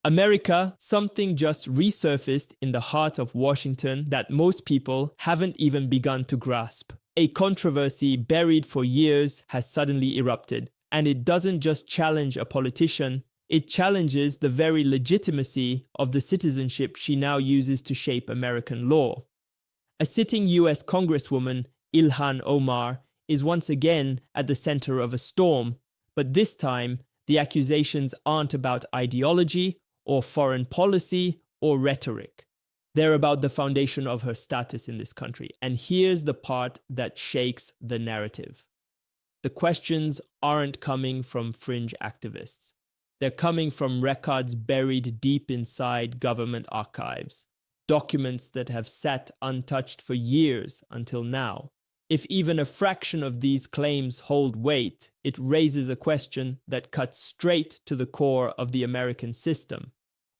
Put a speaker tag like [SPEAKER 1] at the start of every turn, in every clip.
[SPEAKER 1] America, something just resurfaced in the heart of Washington that most people haven't even begun to grasp. A controversy buried for years has suddenly erupted, and it doesn't just challenge a politician, it challenges the very legitimacy of the citizenship she now uses to shape American law. A sitting US Congresswoman, Ilhan Omar, is once again at the center of a storm, but this time the accusations aren't about ideology or foreign policy or rhetoric. They're about the foundation of her status in this country. And here's the part that shakes the narrative. The questions aren't coming from fringe activists. They're coming from records buried deep inside government archives, documents that have sat untouched for years until now. If even a fraction of these claims hold weight, it raises a question that cuts straight to the core of the American system.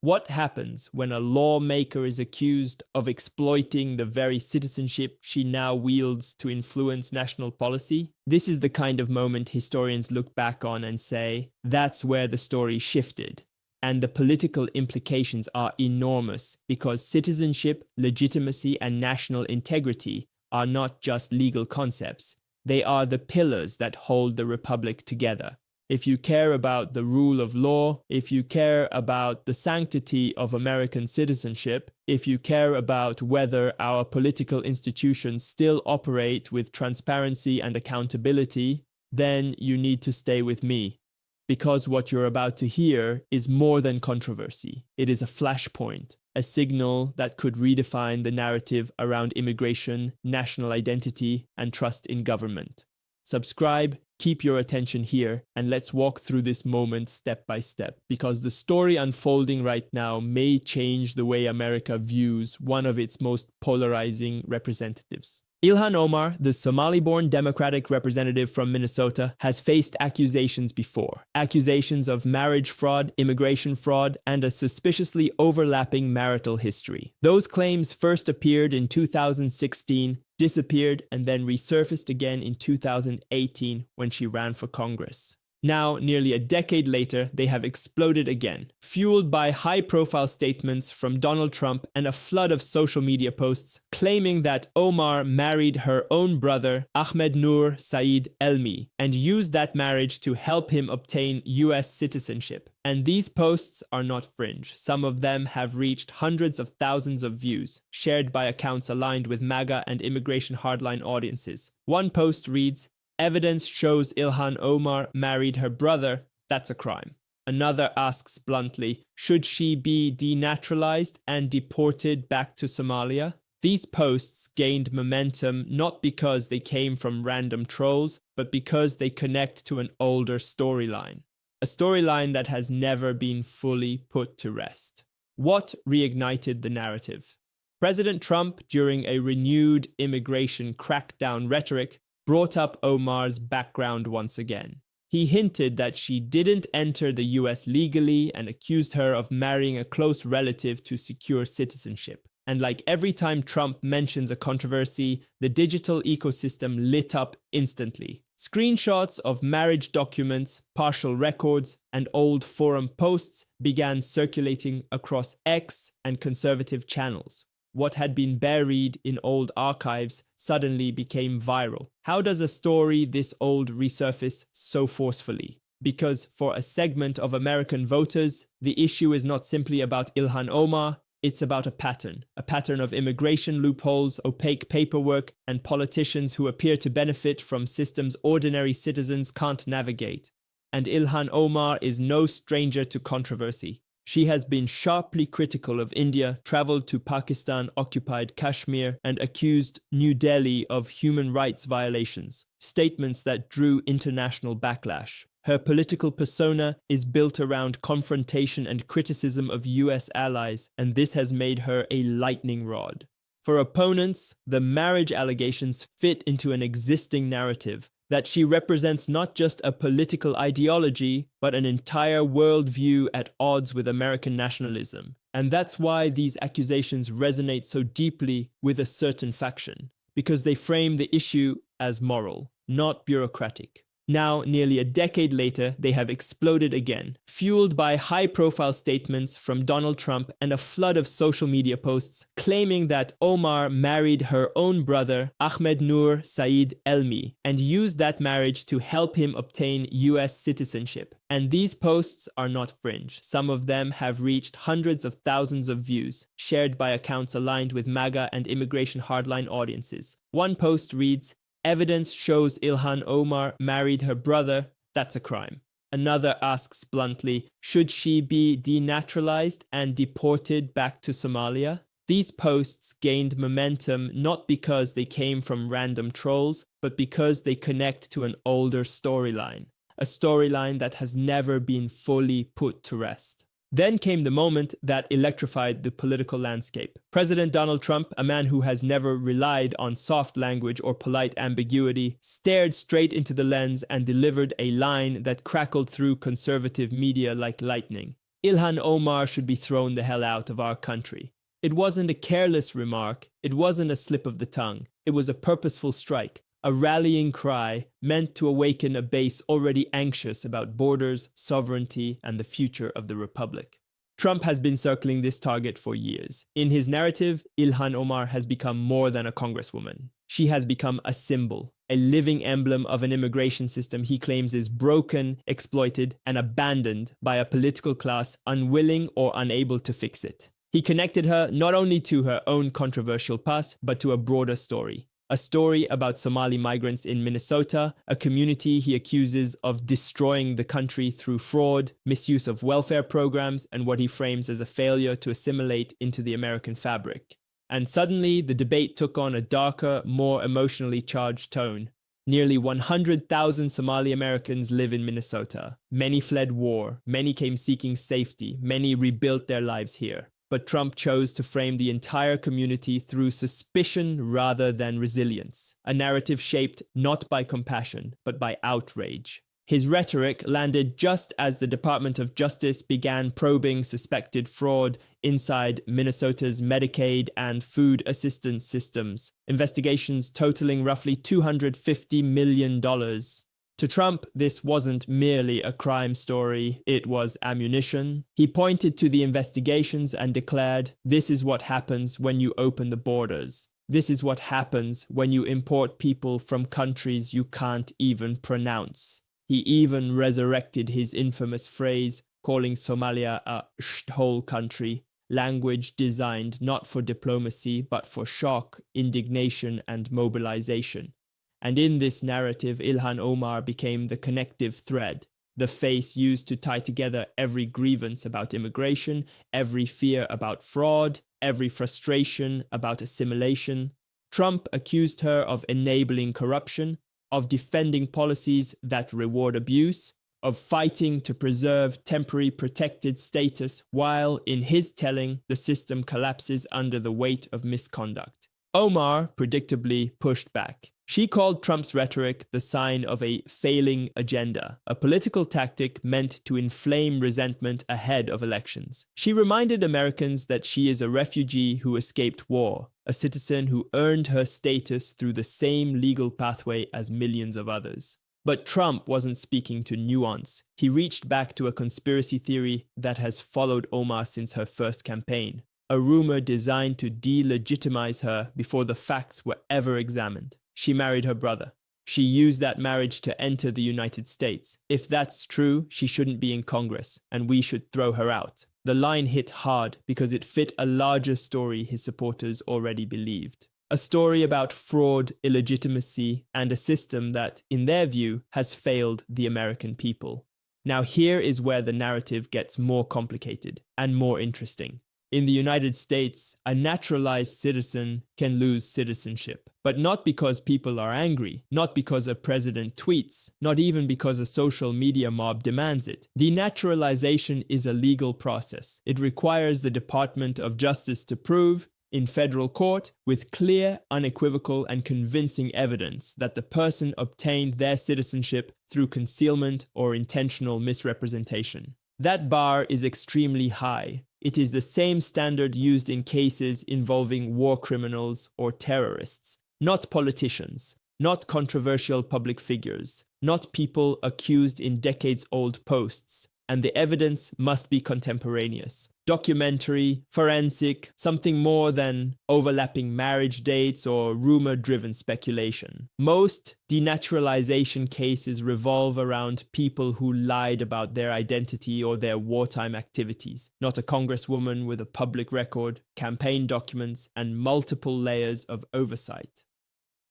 [SPEAKER 1] What happens when a lawmaker is accused of exploiting the very citizenship she now wields to influence national policy? This is the kind of moment historians look back on and say, that's where the story shifted. And the political implications are enormous because citizenship, legitimacy, and national integrity are not just legal concepts. They are the pillars that hold the republic together. If you care about the rule of law, if you care about the sanctity of American citizenship, if you care about whether our political institutions still operate with transparency and accountability, then you need to stay with me. Because what you're about to hear is more than controversy. It is a flashpoint, a signal that could redefine the narrative around immigration, national identity, and trust in government. Subscribe, keep your attention here, and let's walk through this moment step by step, because the story unfolding right now may change the way America views one of its most polarizing representatives. Ilhan Omar, the Somali-born Democratic representative from Minnesota, has faced accusations before. Accusations of marriage fraud, immigration fraud, and a suspiciously overlapping marital history. Those claims first appeared in 2016, disappeared, and then resurfaced again in 2018 when she ran for Congress. Now, nearly a decade later, they have exploded again, fueled by high-profile statements from Donald Trump and a flood of social media posts claiming that Omar married her own brother, Ahmed Noor Saeed Elmi, and used that marriage to help him obtain US citizenship. And these posts are not fringe. Some of them have reached hundreds of thousands of views, shared by accounts aligned with MAGA and immigration hardline audiences. One post reads, "Evidence shows Ilhan Omar married her brother. That's a crime." Another asks bluntly, should she be denaturalized and deported back to Somalia? These posts gained momentum not because they came from random trolls, but because they connect to an older storyline. A storyline that has never been fully put to rest. What reignited the narrative? President Trump, during a renewed immigration crackdown rhetoric, brought up Omar's background once again. He hinted that she didn't enter the US legally and accused her of marrying a close relative to secure citizenship. And like every time Trump mentions a controversy, the digital ecosystem lit up instantly. Screenshots of marriage documents, partial records, and old forum posts began circulating across X and conservative channels. What had been buried in old archives suddenly became viral. How does a story this old resurface so forcefully? Because for a segment of American voters, the issue is not simply about Ilhan Omar, it's about a pattern of immigration loopholes, opaque paperwork, and politicians who appear to benefit from systems ordinary citizens can't navigate. And Ilhan Omar is no stranger to controversy. She has been sharply critical of India, traveled to Pakistan-occupied Kashmir, and accused New Delhi of human rights violations, statements that drew international backlash. Her political persona is built around confrontation and criticism of US allies, and this has made her a lightning rod. For opponents, the marriage allegations fit into an existing narrative that she represents not just a political ideology, but an entire worldview at odds with American nationalism. And that's why these accusations resonate so deeply with a certain faction, because they frame the issue as moral, not bureaucratic. Now, nearly a decade later, they have exploded again, fueled by high-profile statements from Donald Trump and a flood of social media posts claiming that Omar married her own brother, Ahmed Noor Saeed Elmi, and used that marriage to help him obtain US citizenship. And these posts are not fringe. Some of them have reached hundreds of thousands of views, shared by accounts aligned with MAGA and immigration hardline audiences. One post reads, "Evidence shows Ilhan Omar married her brother. That's a crime." Another asks bluntly, should she be denaturalized and deported back to Somalia? These posts gained momentum not because they came from random trolls, but because they connect to an older storyline, a storyline that has never been fully put to rest. Then came the moment that electrified the political landscape. President Donald Trump, a man who has never relied on soft language or polite ambiguity, stared straight into the lens and delivered a line that crackled through conservative media like lightning. Ilhan Omar should be thrown the hell out of our country. It wasn't a careless remark, it wasn't a slip of the tongue, it was a purposeful strike. A rallying cry meant to awaken a base already anxious about borders, sovereignty, and the future of the republic. Trump has been circling this target for years. In his narrative, Ilhan Omar has become more than a congresswoman. She has become a symbol, a living emblem of an immigration system he claims is broken, exploited, and abandoned by a political class unwilling or unable to fix it. He connected her not only to her own controversial past, but to a broader story. A story about Somali migrants in Minnesota, a community he accuses of destroying the country through fraud, misuse of welfare programs, and what he frames as a failure to assimilate into the American fabric. And suddenly, the debate took on a darker, more emotionally charged tone. Nearly 100,000 Somali Americans live in Minnesota. Many fled war, many came seeking safety, many rebuilt their lives here. But Trump chose to frame the entire community through suspicion rather than resilience, a narrative shaped not by compassion, but by outrage. His rhetoric landed just as the Department of Justice began probing suspected fraud inside Minnesota's Medicaid and food assistance systems, investigations totaling roughly $250 million. To Trump, this wasn't merely a crime story, it was ammunition. He pointed to the investigations and declared, "This is what happens when you open the borders. This is what happens when you import people from countries you can't even pronounce." He even resurrected his infamous phrase, calling Somalia a shthole country, language designed not for diplomacy but for shock, indignation, and mobilization. And in this narrative, Ilhan Omar became the connective thread, the face used to tie together every grievance about immigration, every fear about fraud, every frustration about assimilation. Trump accused her of enabling corruption, of defending policies that reward abuse, of fighting to preserve temporary protected status while, in his telling, the system collapses under the weight of misconduct. Omar predictably pushed back. She called Trump's rhetoric the sign of a failing agenda, a political tactic meant to inflame resentment ahead of elections. She reminded Americans that she is a refugee who escaped war, a citizen who earned her status through the same legal pathway as millions of others. But Trump wasn't speaking to nuance. He reached back to a conspiracy theory that has followed Omar since her first campaign, a rumor designed to delegitimize her before the facts were ever examined. She married her brother. She used that marriage to enter the United States. If that's true, she shouldn't be in Congress, and we should throw her out. The line hit hard because it fit a larger story his supporters already believed. A story about fraud, illegitimacy, and a system that, in their view, has failed the American people. Now here is where the narrative gets more complicated and more interesting. In the United States, a naturalized citizen can lose citizenship, but not because people are angry, not because a president tweets, not even because a social media mob demands it. Denaturalization is a legal process. It requires the Department of Justice to prove, in federal court, with clear, unequivocal, and convincing evidence that the person obtained their citizenship through concealment or intentional misrepresentation. That bar is extremely high. It is the same standard used in cases involving war criminals or terrorists, not politicians, not controversial public figures, not people accused in decades-old posts, and the evidence must be contemporaneous. Documentary, forensic, something more than overlapping marriage dates or rumor-driven speculation. Most denaturalization cases revolve around people who lied about their identity or their wartime activities, not a congresswoman with a public record, campaign documents, and multiple layers of oversight.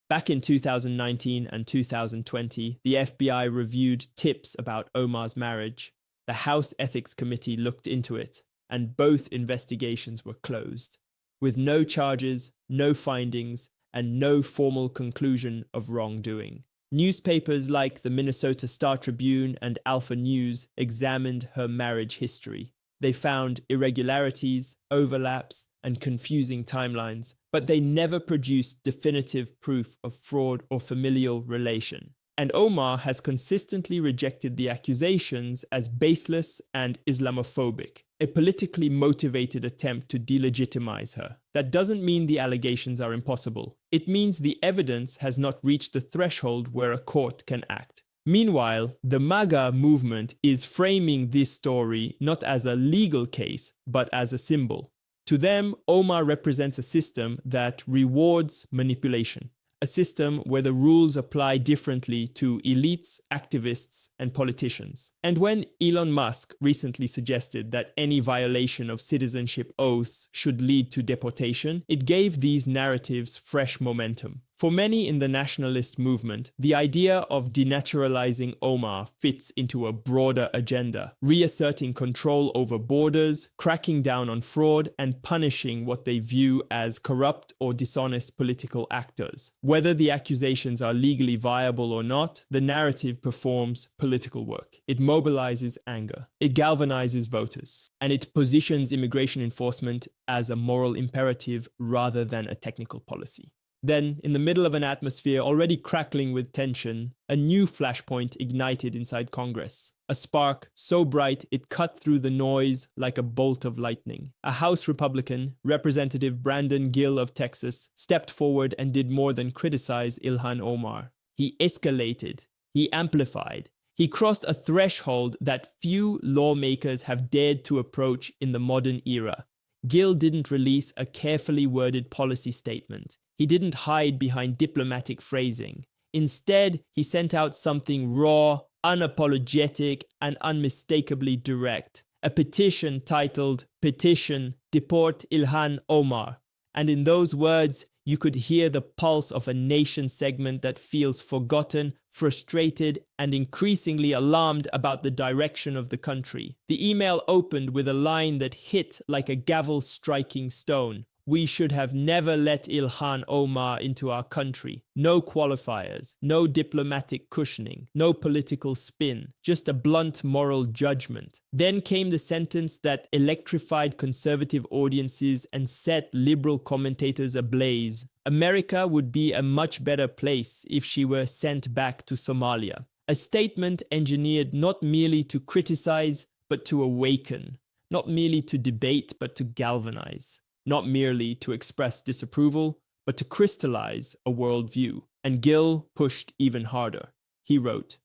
[SPEAKER 1] Back in 2019 and 2020, the FBI reviewed tips about Omar's marriage. The House Ethics Committee looked into it, and both investigations were closed, with no charges, no findings, and no formal conclusion of wrongdoing. Newspapers like the Minnesota Star-Tribune and Alpha News examined her marriage history. They found irregularities, overlaps, and confusing timelines, but they never produced definitive proof of fraud or familial relation. And Omar has consistently rejected the accusations as baseless and Islamophobic, a politically motivated attempt to delegitimize her. That doesn't mean the allegations are impossible. It means the evidence has not reached the threshold where a court can act. Meanwhile, the MAGA movement is framing this story not as a legal case, but as a symbol. To them, Omar represents a system that rewards manipulation. A system where the rules apply differently to elites, activists, and politicians. And when Elon Musk recently suggested that any violation of citizenship oaths should lead to deportation, it gave these narratives fresh momentum. For many in the nationalist movement, the idea of denaturalizing Omar fits into a broader agenda, reasserting control over borders, cracking down on fraud, and punishing what they view as corrupt or dishonest political actors. Whether the accusations are legally viable or not, the narrative performs political work. It mobilizes anger, it galvanizes voters, and it positions immigration enforcement as a moral imperative rather than a technical policy. Then, in the middle of an atmosphere already crackling with tension, a new flashpoint ignited inside Congress. A spark so bright it cut through the noise like a bolt of lightning. A House Republican, Representative Brandon Gill of Texas, stepped forward and did more than criticize Ilhan Omar. He escalated. He amplified. He crossed a threshold that few lawmakers have dared to approach in the modern era. Gill didn't release a carefully worded policy statement. He didn't hide behind diplomatic phrasing. Instead, he sent out something raw, unapologetic, and unmistakably direct. A petition titled, "Petition, Deport Ilhan Omar." And in those words, you could hear the pulse of a nation segment that feels forgotten, frustrated, and increasingly alarmed about the direction of the country. The email opened with a line that hit like a gavel striking stone. We should have never let Ilhan Omar into our country. No qualifiers, no diplomatic cushioning, no political spin, just a blunt moral judgment. Then came the sentence that electrified conservative audiences and set liberal commentators ablaze. America would be a much better place if she were sent back to Somalia. A statement engineered not merely to criticize, but to awaken. Not merely to debate, but to galvanize. Not merely to express disapproval, but to crystallize a worldview. And Gill pushed even harder. He wrote,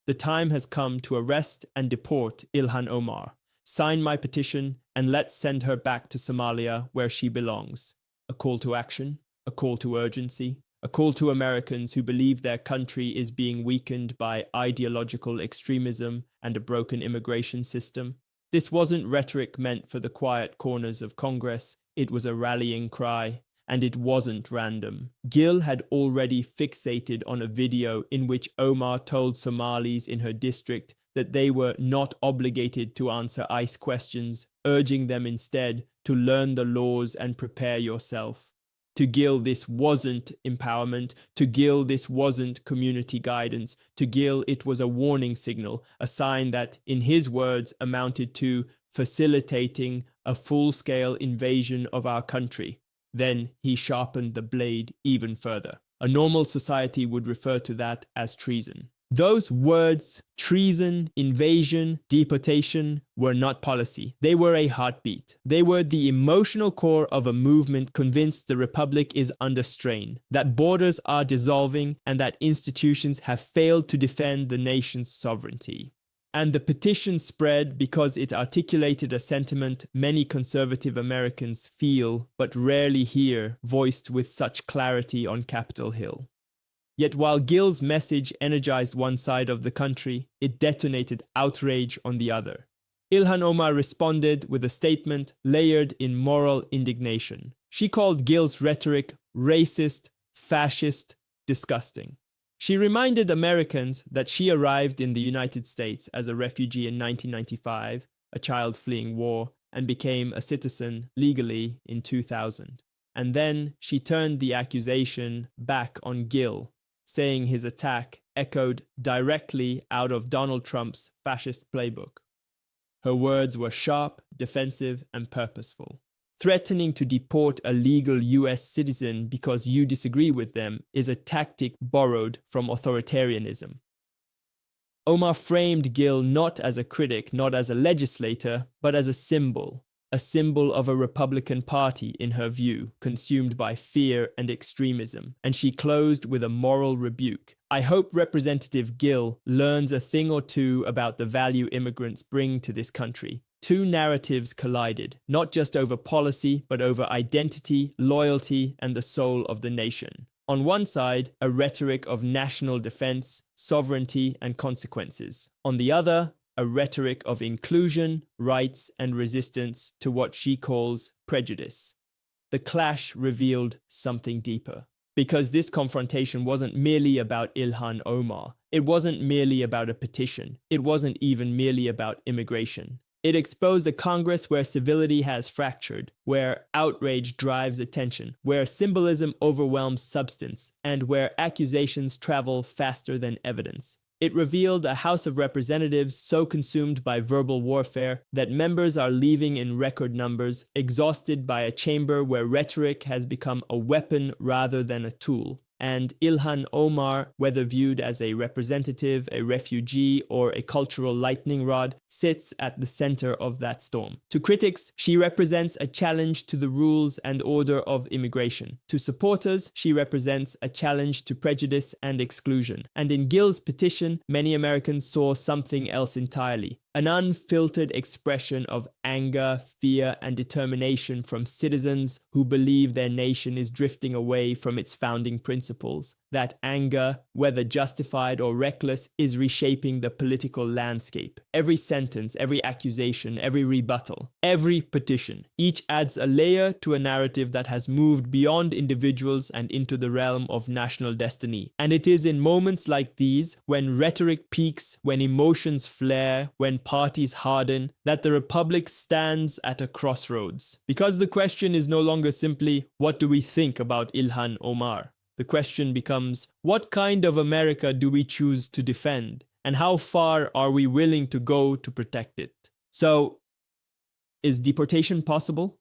[SPEAKER 1] "The time has come to arrest and deport Ilhan Omar. Sign my petition and let's send her back to Somalia where she belongs." A call to action, a call to urgency, a call to Americans who believe their country is being weakened by ideological extremism and a broken immigration system. This wasn't rhetoric meant for the quiet corners of Congress. It was a rallying cry, and it wasn't random. Gill had already fixated on a video in which Omar told Somalis in her district that they were not obligated to answer ICE questions, urging them instead to learn the laws and prepare yourself. To Gill, this wasn't empowerment. To Gill, this wasn't community guidance. To Gill, it was a warning signal, a sign that, in his words, amounted to facilitating a full-scale invasion of our country. Then he sharpened the blade even further. A normal society would refer to that as treason. Those words, treason, invasion, deportation, were not policy. They were a heartbeat. They were the emotional core of a movement convinced the republic is under strain, that borders are dissolving, and that institutions have failed to defend the nation's sovereignty. And the petition spread because it articulated a sentiment many conservative Americans feel but rarely hear voiced with such clarity on Capitol Hill. Yet while Gill's message energized one side of the country, it detonated outrage on the other. Ilhan Omar responded with a statement layered in moral indignation. She called Gill's rhetoric racist, fascist, disgusting. She reminded Americans that she arrived in the United States as a refugee in 1995, a child fleeing war, and became a citizen legally in 2000. And then she turned the accusation back on Gill, saying his attack echoed directly out of Donald Trump's fascist playbook. Her words were sharp, defensive, and purposeful. Threatening to deport a legal US citizen because you disagree with them is a tactic borrowed from authoritarianism. Omar framed Gill not as a critic, not as a legislator, but as a symbol of a Republican Party, in her view, consumed by fear and extremism, and she closed with a moral rebuke. I hope Representative Gill learns a thing or two about the value immigrants bring to this country. Two narratives collided, not just over policy, but over identity, loyalty, and the soul of the nation. On one side, a rhetoric of national defense, sovereignty, and consequences. On the other, a rhetoric of inclusion, rights, and resistance to what she calls prejudice. The clash revealed something deeper. Because this confrontation wasn't merely about Ilhan Omar. It wasn't merely about a petition. It wasn't even merely about immigration. It exposed a Congress where civility has fractured, where outrage drives attention, where symbolism overwhelms substance, and where accusations travel faster than evidence. It revealed a House of Representatives so consumed by verbal warfare that members are leaving in record numbers, exhausted by a chamber where rhetoric has become a weapon rather than a tool. And Ilhan Omar, whether viewed as a representative, a refugee, or a cultural lightning rod, sits at the center of that storm. To critics, she represents a challenge to the rules and order of immigration. To supporters, she represents a challenge to prejudice and exclusion. And in Gill's petition, many Americans saw something else entirely. An unfiltered expression of anger, fear, and determination from citizens who believe their nation is drifting away from its founding principles. That anger, whether justified or reckless, is reshaping the political landscape. Every sentence, every accusation, every rebuttal, every petition, each adds a layer to a narrative that has moved beyond individuals and into the realm of national destiny. And it is in moments like these, when rhetoric peaks, when emotions flare, when parties harden, that the Republic stands at a crossroads. Because the question is no longer simply, what do we think about Ilhan Omar? The question becomes, what kind of America do we choose to defend? And how far are we willing to go to protect it? So, is deportation possible?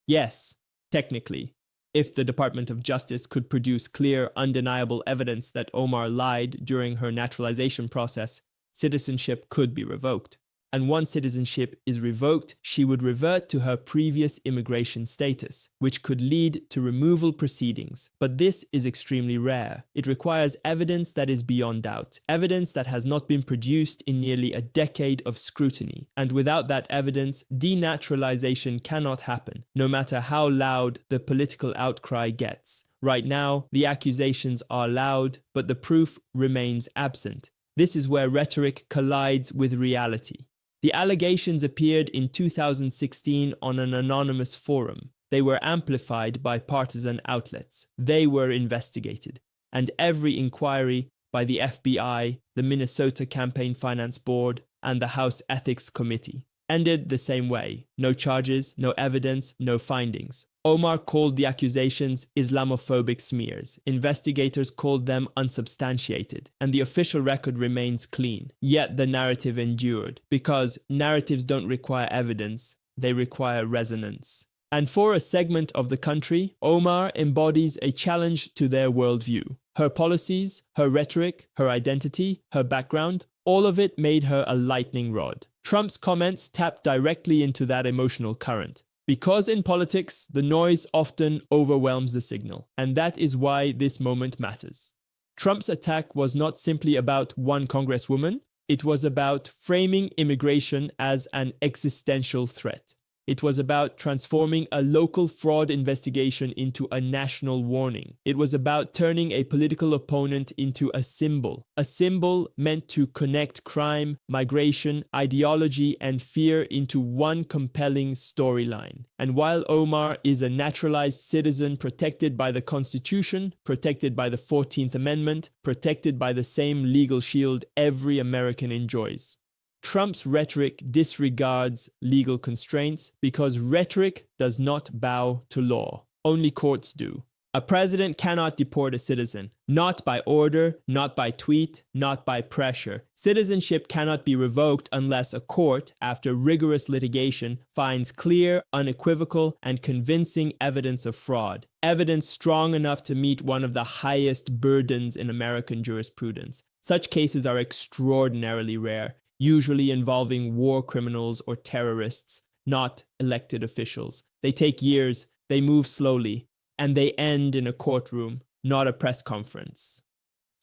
[SPEAKER 1] Yes, technically. If the Department of Justice could produce clear, undeniable evidence that Omar lied during her naturalization process, citizenship could be revoked. And once citizenship is revoked, she would revert to her previous immigration status, which could lead to removal proceedings. But this is extremely rare. It requires evidence that is beyond doubt, evidence that has not been produced in nearly a decade of scrutiny. And without that evidence, denaturalization cannot happen, no matter how loud the political outcry gets. Right now, the accusations are loud, but the proof remains absent. This is where rhetoric collides with reality. The allegations appeared in 2016 on an anonymous forum. They were amplified by partisan outlets. They were investigated. And every inquiry by the FBI, the Minnesota Campaign Finance Board, and the House Ethics Committee ended the same way. No charges, no evidence, no findings. Omar called the accusations Islamophobic smears. Investigators called them unsubstantiated, and the official record remains clean. Yet the narrative endured, because narratives don't require evidence, they require resonance. And for a segment of the country, Omar embodies a challenge to their worldview. Her policies, her rhetoric, her identity, her background, all of it made her a lightning rod. Trump's comments tapped directly into that emotional current. Because in politics, the noise often overwhelms the signal, and that is why this moment matters. Trump's attack was not simply about one congresswoman, it was about framing immigration as an existential threat. It was about transforming a local fraud investigation into a national warning. It was about turning a political opponent into a symbol meant to connect crime, migration, ideology, and fear into one compelling storyline. And while Omar is a naturalized citizen protected by the Constitution, protected by the 14th Amendment, protected by the same legal shield every American enjoys, Trump's rhetoric disregards legal constraints because rhetoric does not bow to law. Only courts do. A president cannot deport a citizen, not by order, not by tweet, not by pressure. Citizenship cannot be revoked unless a court, after rigorous litigation, finds clear, unequivocal, and convincing evidence of fraud. Evidence strong enough to meet one of the highest burdens in American jurisprudence. Such cases are extraordinarily rare, usually involving war criminals or terrorists, not elected officials. They take years, they move slowly, and they end in a courtroom, not a press conference.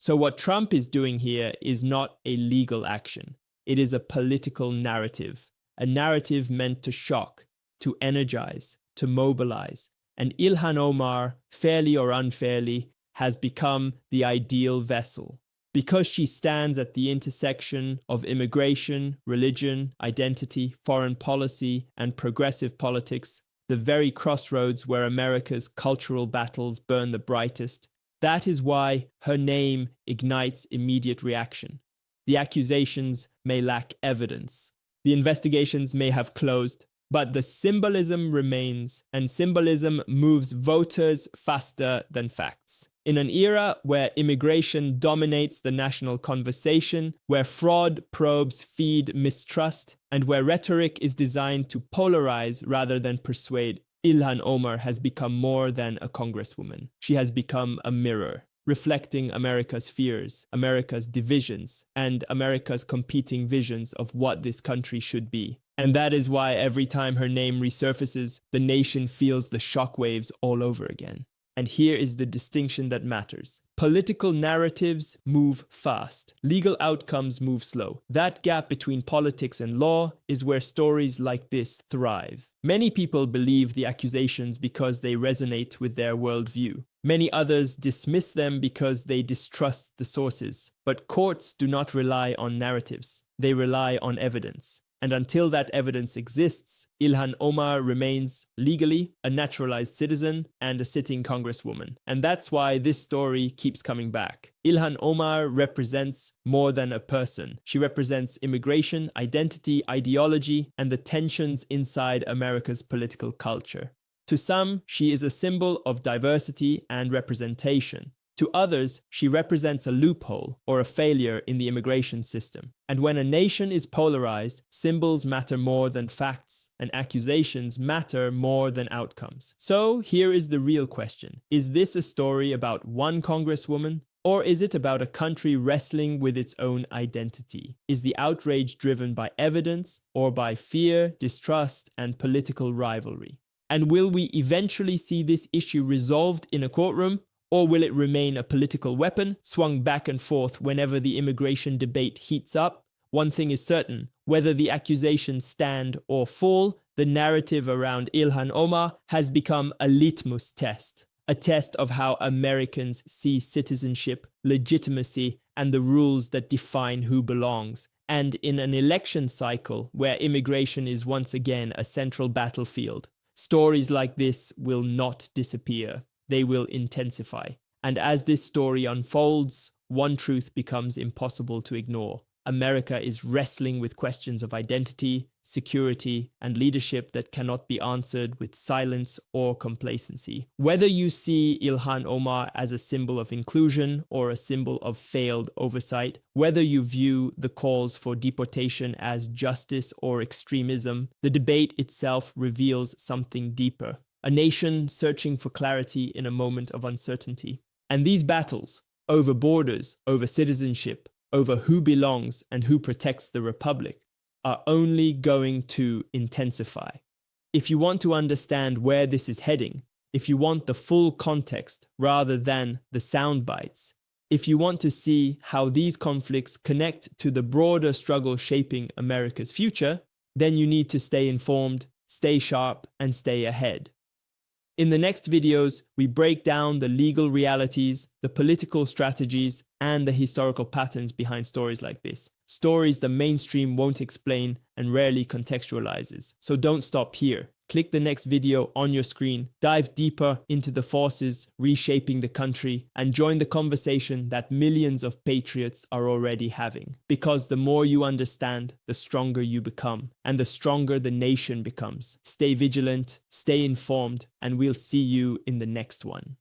[SPEAKER 1] So what Trump is doing here is not a legal action. It is a political narrative, a narrative meant to shock, to energize, to mobilize. And Ilhan Omar, fairly or unfairly, has become the ideal vessel. Because she stands at the intersection of immigration, religion, identity, foreign policy, and progressive politics, the very crossroads where America's cultural battles burn the brightest, that is why her name ignites immediate reaction. The accusations may lack evidence. The investigations may have closed, but the symbolism remains, and symbolism moves voters faster than facts. In an era where immigration dominates the national conversation, where fraud probes feed mistrust, and where rhetoric is designed to polarize rather than persuade, Ilhan Omar has become more than a congresswoman. She has become a mirror, reflecting America's fears, America's divisions, and America's competing visions of what this country should be. And that is why every time her name resurfaces, the nation feels the shockwaves all over again. And here is the distinction that matters. Political narratives move fast. Legal outcomes move slow. That gap between politics and law is where stories like this thrive. Many people believe the accusations because they resonate with their worldview. Many others dismiss them because they distrust the sources. But courts do not rely on narratives. They rely on evidence. And until that evidence exists, Ilhan Omar remains legally a naturalized citizen and a sitting congresswoman. And that's why this story keeps coming back. Ilhan Omar represents more than a person. She represents immigration, identity, ideology, and the tensions inside America's political culture. To some, she is a symbol of diversity and representation. To others, she represents a loophole or a failure in the immigration system. And when a nation is polarized, symbols matter more than facts, and accusations matter more than outcomes. So here is the real question. Is this a story about one congresswoman? Or is it about a country wrestling with its own identity? Is the outrage driven by evidence or by fear, distrust, and political rivalry? And will we eventually see this issue resolved in a courtroom? Or will it remain a political weapon, swung back and forth whenever the immigration debate heats up? One thing is certain, whether the accusations stand or fall, the narrative around Ilhan Omar has become a litmus test. A test of how Americans see citizenship, legitimacy, and the rules that define who belongs. And in an election cycle where immigration is once again a central battlefield, stories like this will not disappear. They will intensify. And as this story unfolds, one truth becomes impossible to ignore. America is wrestling with questions of identity, security, and leadership that cannot be answered with silence or complacency. Whether you see Ilhan Omar as a symbol of inclusion or a symbol of failed oversight, whether you view the calls for deportation as justice or extremism, the debate itself reveals something deeper. A nation searching for clarity in a moment of uncertainty. And these battles, over borders, over citizenship, over who belongs and who protects the republic, are only going to intensify. If you want to understand where this is heading, if you want the full context rather than the sound bites, if you want to see how these conflicts connect to the broader struggle shaping America's future, then you need to stay informed, stay sharp, and stay ahead. In the next videos, we break down the legal realities, the political strategies, and the historical patterns behind stories like this. Stories the mainstream won't explain and rarely contextualizes. So don't stop here. Click the next video on your screen, dive deeper into the forces reshaping the country, and join the conversation that millions of patriots are already having. Because the more you understand, the stronger you become, and the stronger the nation becomes. Stay vigilant, stay informed, and we'll see you in the next one.